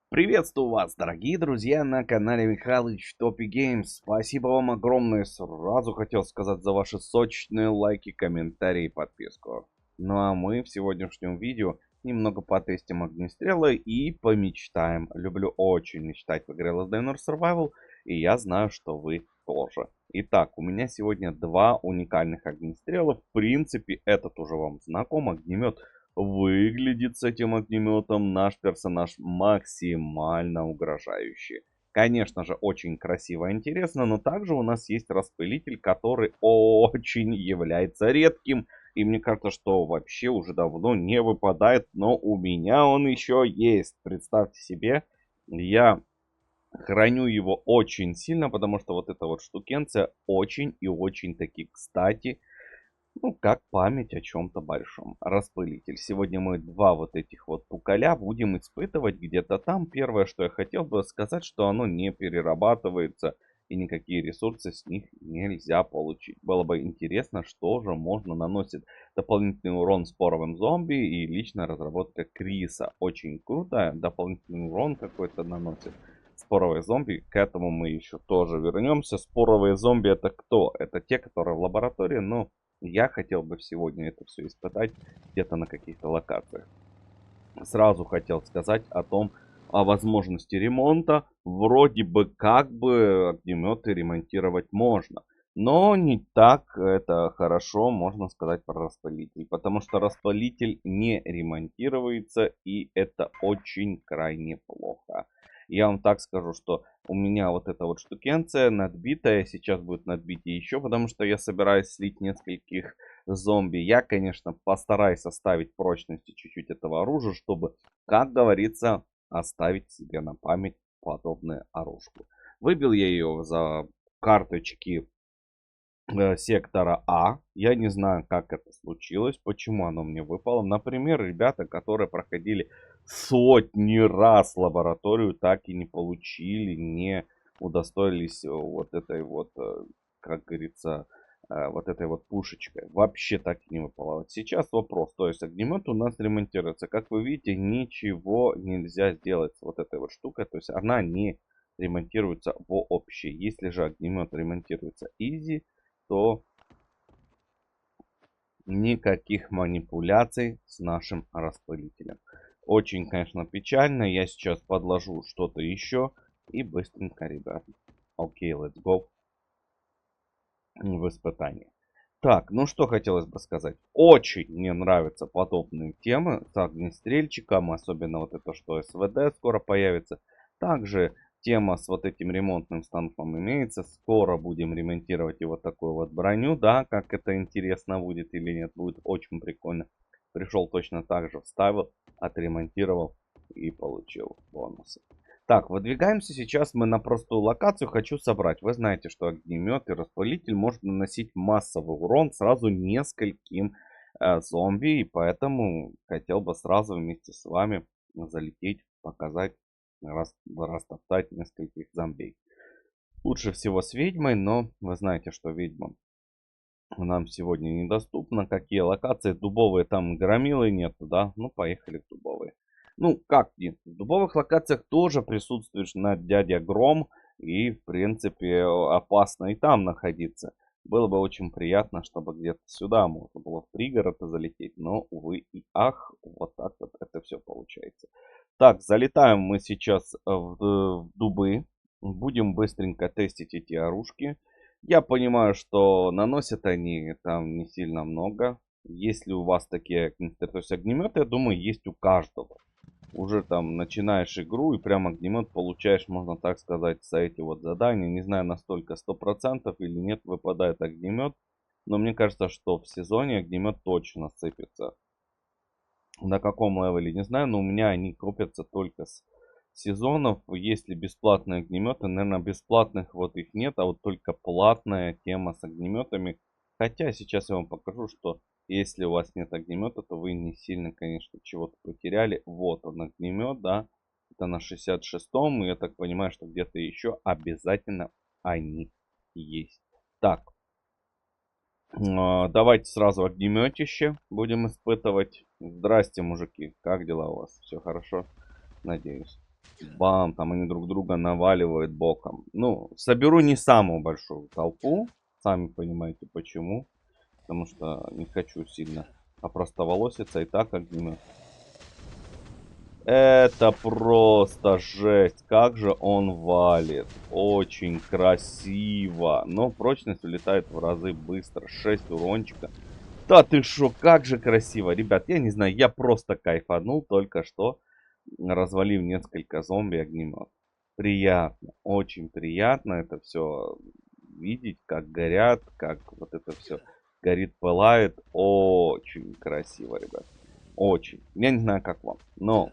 Приветствую вас, дорогие друзья, на канале Михалыч Топи Геймс. Спасибо вам огромное, сразу хотел сказать, за ваши сочные лайки, комментарии и подписку. Ну а мы в сегодняшнем видео немного потестим огнестрелы и помечтаем. Люблю очень мечтать в игре Last Day Nor Survival, и я знаю, что вы тоже. Итак, у меня сегодня два уникальных огнестрела. В принципе, этот уже вам знаком, огнемет. Выглядит с этим огнеметом наш персонаж максимально угрожающий. Конечно же, очень красиво и интересно, но также у нас есть распылитель, который очень является редким. И мне кажется, что вообще уже давно не выпадает, но у меня он еще есть. Представьте себе, я храню его очень сильно, потому что вот эта вот штукенция очень и очень таки кстати. Ну, как память о чем-то большом. Распылитель. Сегодня мы два вот этих вот пукаля будем испытывать где-то там. Первое, что я хотел бы сказать, что оно не перерабатывается и никакие ресурсы с них нельзя получить. Было бы интересно, что же можно наносит дополнительный урон споровым зомби и личная разработка Криса. Очень круто. Дополнительный урон какой-то наносит. Споровые зомби, к этому мы еще тоже вернемся. Споровые зомби это кто? Это те, которые в лаборатории, но я хотел бы сегодня это все испытать где-то на каких-то локациях. Сразу хотел сказать о возможности ремонта. Вроде бы как бы огнеметы ремонтировать можно. Но не так это хорошо, можно сказать, про распылитель. Потому что распылитель не ремонтируется, и это очень крайне плохо. Я вам так скажу, что у меня вот эта вот штукенция надбитая, сейчас будет надбитие еще, потому что я собираюсь слить нескольких зомби. Я, конечно, постараюсь оставить прочности чуть-чуть этого оружия, чтобы, как говорится, оставить себе на память подобное оружие. Выбил я ее за карточки сектора А. Я не знаю, как это случилось, почему оно мне выпало. Например, ребята, которые проходили сотни раз лабораторию, так и не получили, не удостоились вот этой вот, как говорится, вот этой вот пушечкой. Вообще так и не выпало. Вот сейчас вопрос. То есть огнемет у нас ремонтируется. Как вы видите, ничего нельзя сделать с вот этой вот штукой. То есть она не ремонтируется вообще. Если же огнемет ремонтируется easy, то никаких манипуляций с нашим распылителем. Очень, конечно, печально. Я сейчас подложу что-то еще. И быстренько, ребят. Окей, let's go. В испытание. Так, ну что хотелось бы сказать. Очень мне нравятся подобные темы с огнестрельчиком. Особенно вот это, что СВД скоро появится. Также тема с вот этим ремонтным станком имеется. Скоро будем ремонтировать и вот такую вот броню. Да, как это интересно будет или нет. Будет очень прикольно. Пришел точно так же, вставил, отремонтировал и получил бонусы. Так, выдвигаемся сейчас мы на простую локацию. Хочу собрать. Вы знаете, что огнемет и распылитель может наносить массовый урон сразу нескольким зомби. И поэтому хотел бы сразу вместе с вами залететь, показать, растоптать нескольких зомбей. Лучше всего с ведьмой, но вы знаете, что ведьма нам сегодня недоступна. Какие локации? Дубовые там громилы нету, да? Ну, поехали в дубовые. Ну, как нет? В дубовых локациях тоже присутствуешь на дядя Гром. И, в принципе, опасно и там находиться. Было бы очень приятно, чтобы где-то сюда можно было в пригород залететь. Но, увы и ах, вот так вот это все получается. Так, залетаем мы сейчас в дубы. Будем быстренько тестить эти оружки. Я понимаю, что наносят они там не сильно много. Если у вас такие, то есть огнеметы, я думаю, есть у каждого. Уже там начинаешь игру и прям огнемет получаешь, можно так сказать, за эти вот задания. Не знаю, настолько 100% или нет выпадает огнемет. Но мне кажется, что в сезоне огнемет точно сыпется. На каком левеле, не знаю, но у меня они копятся только с сезонов. Если бесплатные огнеметы, наверное, бесплатных вот их нет, а вот только платная тема с огнеметами. Хотя сейчас я вам покажу, что если у вас нет огнемета, то вы не сильно, конечно, чего-то потеряли. Вот он огнемет, да. Это на 66-м. И я так понимаю, что где-то еще обязательно они есть. Так, давайте сразу огнеметище будем испытывать. Здрасте, мужики. Как дела у вас? Все хорошо? Надеюсь. Бам, там они друг друга наваливают боком. Ну, соберу не самую большую толпу. Сами понимаете почему. Потому что не хочу сильно опростоволоситься. И так огнемет. Это просто жесть. Как же он валит. Очень красиво. Но прочность улетает в разы быстро. 6 урончика. Да ты шо, как же красиво. Ребят, я не знаю, я просто кайфанул только что, развалив несколько зомби огнемет. Приятно, очень приятно это все видеть, как горят, как вот это все горит, пылает. Очень красиво, ребят. Очень. Я не знаю, как вам. Но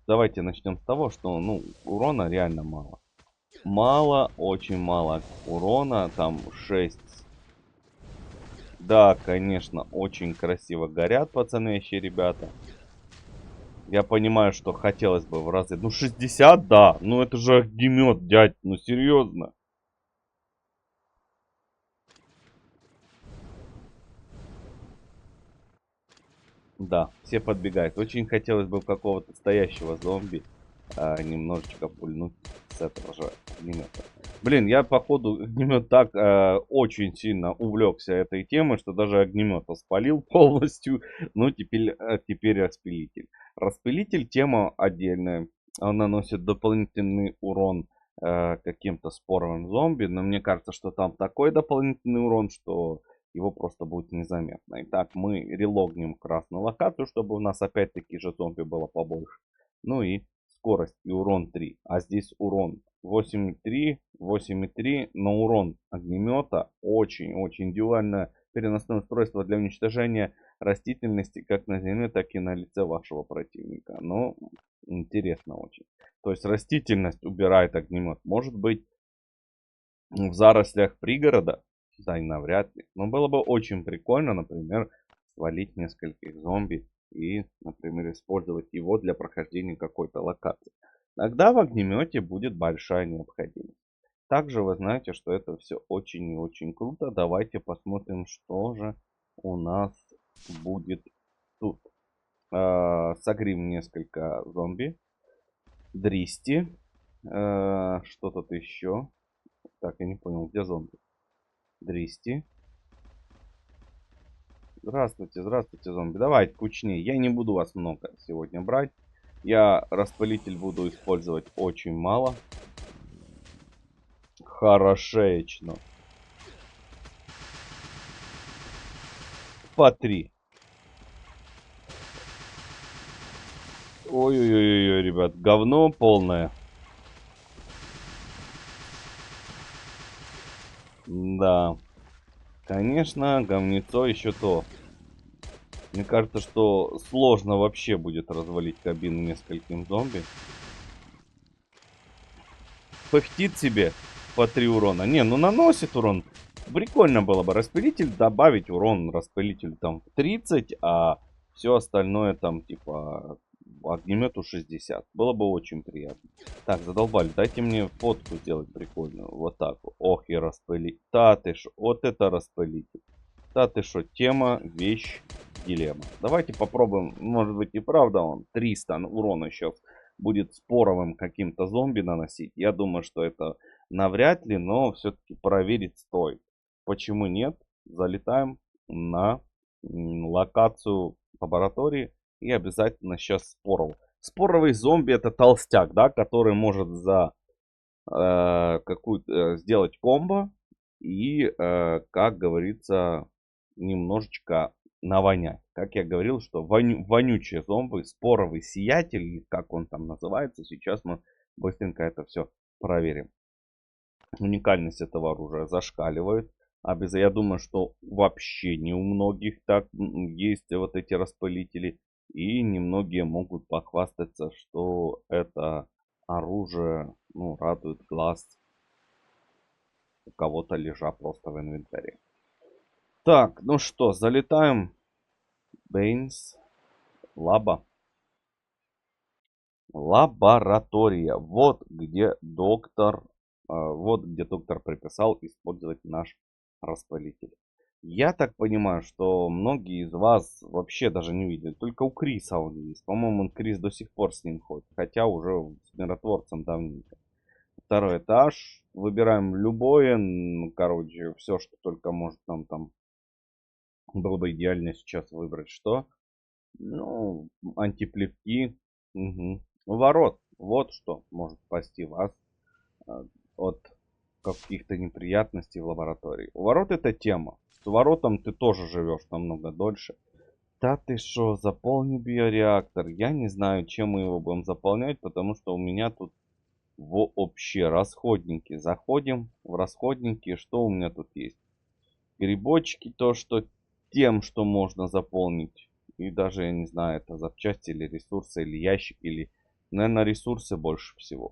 давайте начнем с того, что, ну, урона реально мало. Мало, очень мало урона. Там 6. Да, конечно, очень красиво горят пацанещи, ребята. Я понимаю, что хотелось бы в разы. Ну, 60, да. Ну, это же огнемет, дядь. Ну, серьезно. Да, все подбегают. Очень хотелось бы какого-то стоящего зомби немножечко пульнуть с этого же огнемета. Блин, я походу огнемет так очень сильно увлекся этой темой, что даже огнемет спалил полностью. Ну, теперь распылитель. Распылитель тема отдельная. Он наносит дополнительный урон каким-то споровым зомби. Но мне кажется, что там такой дополнительный урон, что его просто будет незаметно. Итак, мы релогнем красную локацию, чтобы у нас опять-таки же зомби было побольше. Ну и скорость и урон 3. А здесь урон 8,3, 8,3, но урон огнемета очень-очень дуальное переносное устройство для уничтожения растительности как на земле, так и на лице вашего противника. Но интересно очень. То есть растительность убирает огнемет. Может быть в зарослях пригорода? Да, и навряд ли. Но было бы очень прикольно, например, свалить нескольких зомби и, например, использовать его для прохождения какой-то локации. Тогда в огнемете будет большая необходимость. Также вы знаете, что это все очень и очень круто. Давайте посмотрим, что же у нас будет тут. Согрим несколько зомби. Дристи. Что тут еще? Так, я не понял, где зомби? Дристи. Здравствуйте, здравствуйте, зомби. Давайте кучнее. Я не буду вас много сегодня брать. Я распылитель буду использовать очень мало. Хорошечно. По 3. Ой-ой-ой, ребят, говно полное. Да, конечно, говнецо еще то. Мне кажется, что сложно вообще будет развалить кабину нескольким зомби. Пыхтит себе по 3 урона. Не, ну наносит урон. Прикольно было бы распылитель добавить урон распылителю там в 30, а все остальное там типа огнемету 60. Было бы очень приятно. Так, задолбали. Дайте мне фотку сделать прикольную. Вот так. Ох, и распылить. Да ты ж, вот это распылитель. Да ты что, тема, вещь, дилемма. Давайте попробуем. Может быть и правда он 300 урона сейчас будет споровым каким-то зомби наносить. Я думаю, что это навряд ли, но все-таки проверить стоит. Почему нет? Залетаем на локацию лаборатории и обязательно сейчас споров. Споровый зомби это толстяк, да, который может за какую-то сделать комбо и, как говорится, немножечко навонять. Как я говорил, что вонючие зомби, споровый сиятель, или как он там называется, сейчас мы быстренько это все проверим. Уникальность этого оружия зашкаливает. Я думаю, что вообще не у многих так есть вот эти распылители. И немногие могут похвастаться, что это оружие, ну, радует глаз у кого-то лежа просто в инвентаре. Так, ну что, залетаем. Бейнс. Лаба. Лаборатория. Вот где доктор приписал использовать наш распылитель. Я так понимаю, что многие из вас вообще даже не видели. Только у Криса он есть. По-моему, Крис до сих пор с ним ходит. Хотя уже с миротворцем давненько. Второй этаж. Выбираем любое. Короче, все, что только может нам там. Было бы идеально сейчас выбрать что. Ну, антиплевки. Угу. Ворот. Вот что может спасти вас от каких-то неприятностей в лаборатории. У ворот это тема. С воротом ты тоже живешь намного дольше. Да ты что, заполни биореактор. Я не знаю, чем мы его будем заполнять, потому что у меня тут вообще расходники. Заходим в расходники. Что у меня тут есть? Грибочки, то, что тем, что можно заполнить. И даже, я не знаю, это запчасти или ресурсы, или ящик, или, наверное, ресурсы больше всего.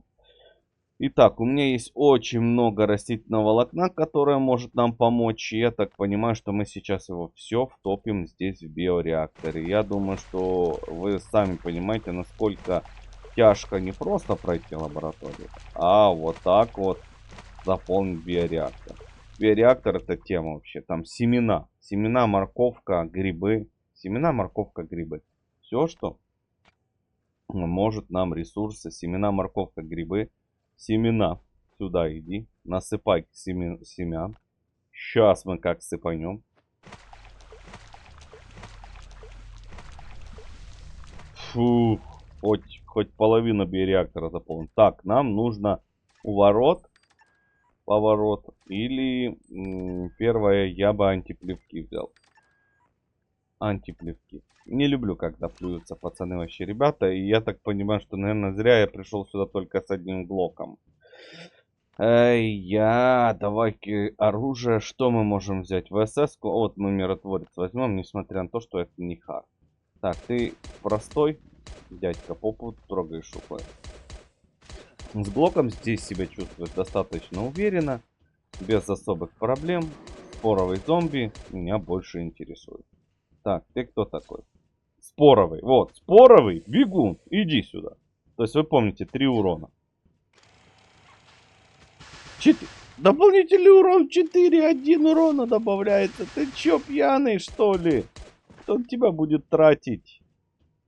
Итак, у меня есть очень много растительного волокна, которое может нам помочь. И я так понимаю, что мы сейчас его все втопим здесь в биореакторе. Я думаю, что вы сами понимаете, насколько тяжко не просто пройти лабораторию, а вот так вот заполнить биореактор. Биореактор это тема вообще. Там семена. Семена, морковка, грибы. Семена, морковка, грибы. Все, что может нам ресурсы. Семена, морковка, грибы. Семена. Сюда иди. Насыпай семян. Сейчас мы как сыпанем. Фух. Хоть половину биореактора заполнить. Так, нам нужно у ворот поворот. Или первое, я бы антиплевки взял. Антиплевки. Не люблю, когда плюются пацаны вообще, ребята. И я так понимаю, что, наверное, зря я пришел сюда только с одним глоком. Давай-ка оружие. Что мы можем взять? ВСС-ку. Вот мы миротворец возьмем, несмотря на то, что это не хард. Так, ты простой дядька, попу трогаешь рукой. С блоком здесь себя чувствуешь достаточно уверенно, без особых проблем. Споровый зомби меня больше интересует. Так, ты кто такой? Споровый. Вот, споровый, бегун, иди сюда. То есть вы помните, 3 урона. Дополнительный урон 4, 1 урона добавляется. Ты чё, пьяный, что ли? Кто тебя будет тратить?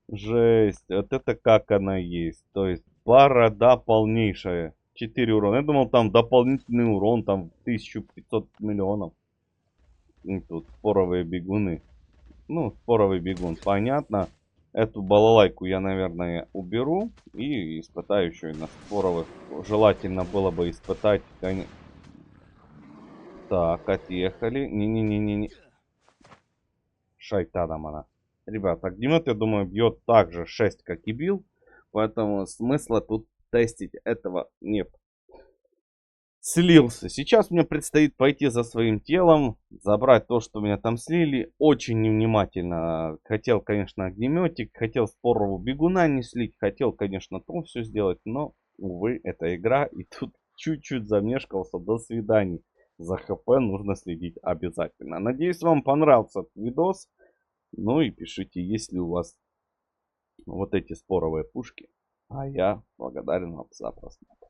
Жесть, вот это как она есть. То есть борода полнейшая. 4 урона. Я думал, там дополнительный урон, там 1500 миллионов. И тут споровые бегуны. Ну, споровый бегун, понятно. Эту балалайку я, наверное, уберу. И испытаю еще и на споровых. Желательно было бы испытать. Так, отъехали. Не-не-не-не-не. Шайтаном она. Ребят, огнемет, я думаю, бьет так же 6, как и бил. Поэтому смысла тут тестить этого нет. Слился. Сейчас мне предстоит пойти за своим телом, забрать то, что меня там слили. Очень невнимательно. Хотел, конечно, огнеметик, хотел спорового бегуна не слить, хотел, конечно, то все сделать, но, увы, это игра, и тут чуть-чуть замешкался. До свидания. За ХП нужно следить обязательно. Надеюсь, вам понравился этот видос. Ну и пишите, есть ли у вас вот эти споровые пушки. А я благодарен вам за просмотр.